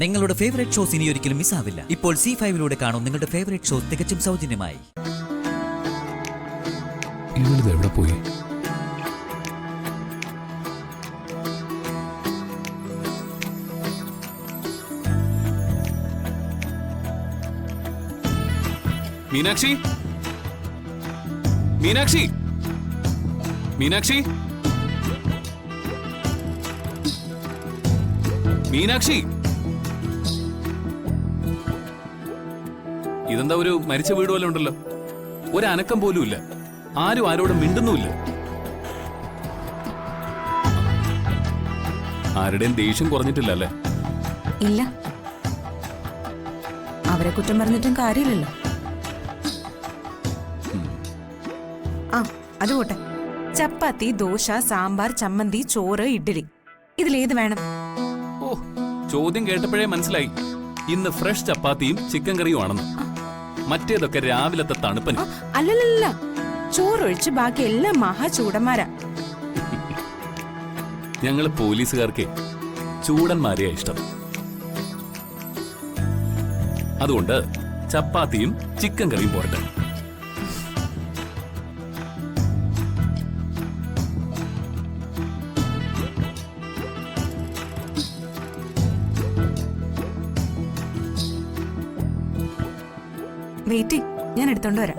നിങ്ങളുടെ favourite shows ഇനി ഒരിക്കലും മിസ്സാവില്ല. ഇപ്പോൾ C5 കാണും നിങ്ങളുടെ ഫേവറേറ്റ് ഷോസ് തികച്ചും സൗജന്യമായി. എവിടെ പോയി? മീനാക്ഷി, മീനാക്ഷി, മീനാക്ഷി, മീനാക്ഷി, ഇതെന്താ ഒരു മരിച്ച വീട് പോലെ ഉണ്ടല്ലോ? ഒരനക്കം പോലും ഇല്ല. ആരും ആരോടും മിണ്ടുന്നുമില്ല. ആരുടെയും ദേഷ്യം കുറഞ്ഞിട്ടില്ല അല്ലേ? ഇല്ല, അവരെ കുറ്റം പറഞ്ഞിട്ടും കാര്യമില്ലല്ലോ. ആ അത് പോട്ടെ. ചപ്പാത്തി, ദോശ, സാമ്പാർ, ചമ്മന്തി, ചോറ്, ഇഡ്ഡലി, ഇതിലേത് വേണം? ഓ, ചോദ്യം കേട്ടപ്പോഴേ മനസ്സിലായി ഇന്ന് ഫ്രഷ് ചപ്പാത്തിയും ചിക്കൻ കറിയും ആണെന്ന്. മറ്റേതൊക്കെ രാവിലത്തെ തണുപ്പന്. അല്ലല്ല, ചോറൊഴിച്ച് ബാക്കി എല്ലാം മഹാ ചൂടന്മാരാ. ഞങ്ങള് പോലീസുകാർക്ക് ചൂടന്മാരെയാ ഇഷ്ടം. അതുകൊണ്ട് ചപ്പാത്തിയും ചിക്കൻ കറിയും പോരട്ടെ. വെയിറ്റ്, ഞാൻ എടുത്തോണ്ട് വരാം.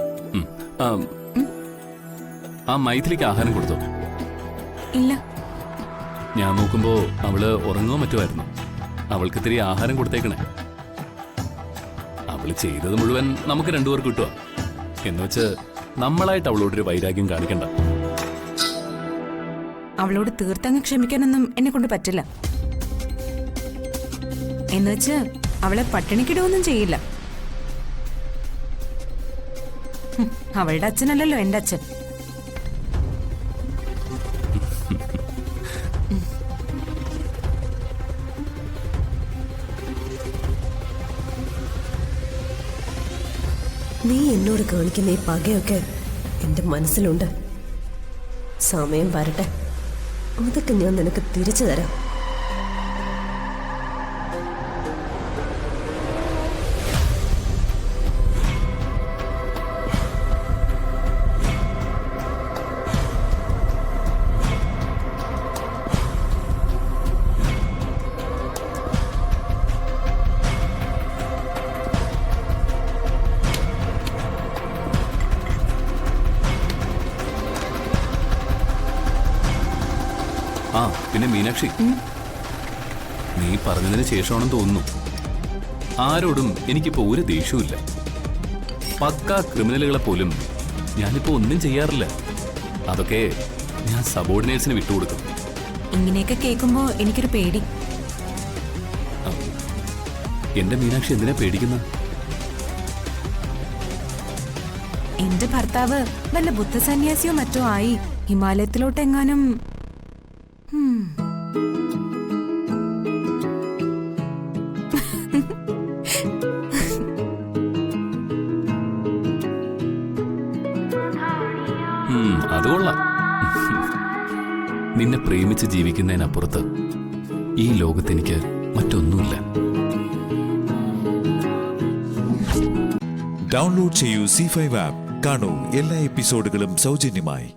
ആ മൈഥിലിക്ക് ആഹാരം കൊടുത്തോ? ഇല്ല. ഞാൻ നോക്കുമ്പോ അവള് ഉറങ്ങുകയോ മറ്റുമായിരുന്നു. അവൾക്ക് ഇത്തിരി ആഹാരം കൊടുത്തേക്കണേ. അവള് ചെയ്തത് മുഴുവൻ നമുക്ക് രണ്ടുപേർക്ക് കിട്ടുക എന്നുവെച്ച് നമ്മളായിട്ട് അവളോടൊരു വൈരാഗ്യം കാണിക്കണ്ട. അവളോട് തീർത്തങ്ങ് ക്ഷമിക്കാനൊന്നും എന്നെ കൊണ്ട് പറ്റില്ല. എന്നുവെച്ച് അവളെ പട്ടിണിക്കിടുകയൊന്നും ചെയ്യില്ല. അവളുടെ അച്ഛനല്ലല്ലോ എന്റെ അച്ഛൻ. നീ എന്നോട് കാണിക്കുന്ന ഈ പകയൊക്കെ എൻ്റെ മനസ്സിലുണ്ട്. സമയം വരട്ടെ, അതൊക്കെ ഞാൻ നിനക്ക് തിരിച്ചു തരാം. ആ പിന്നെ മീനാക്ഷി, നീ പറഞ്ഞതിന് ശേഷമാണെന്ന് തോന്നുന്നു ആരോടും എനിക്കിപ്പോ ഒരു ദേഷ്യവുമില്ല. പക്കാ ക്രിമിനലുകളെ പോലും ഞാനിപ്പോ ഒന്നും ചെയ്യാറില്ല. അതൊക്കെ ഞാൻ സബോർഡിനേറ്റ്സിന് വിട്ടുകൊടുക്കും. ഇങ്ങനെയൊക്കെ കേൾക്കുമ്പോ എനിക്കൊരു പേടി. എന്റെ മീനാക്ഷി എന്തിനാ പേടിക്കുന്ന? എന്റെ ഭർത്താവ് വല്ല ബുദ്ധസന്യാസിയോ മറ്റോ ആയി ഹിമാലയത്തിലോട്ടെങ്ങാനും. അത് കൊള്ളാം. നിന്നെ പ്രേമിച്ച് ജീവിക്കുന്നതിനപ്പുറത്ത് ഈ ലോകത്ത് എനിക്ക് മറ്റൊന്നുമില്ല. ഡൗൺലോഡ് ചെയ്യൂ C5 ആപ്പ്. കാണൂ എല്ലാ എപ്പിസോഡുകളും സൗജന്യമായി.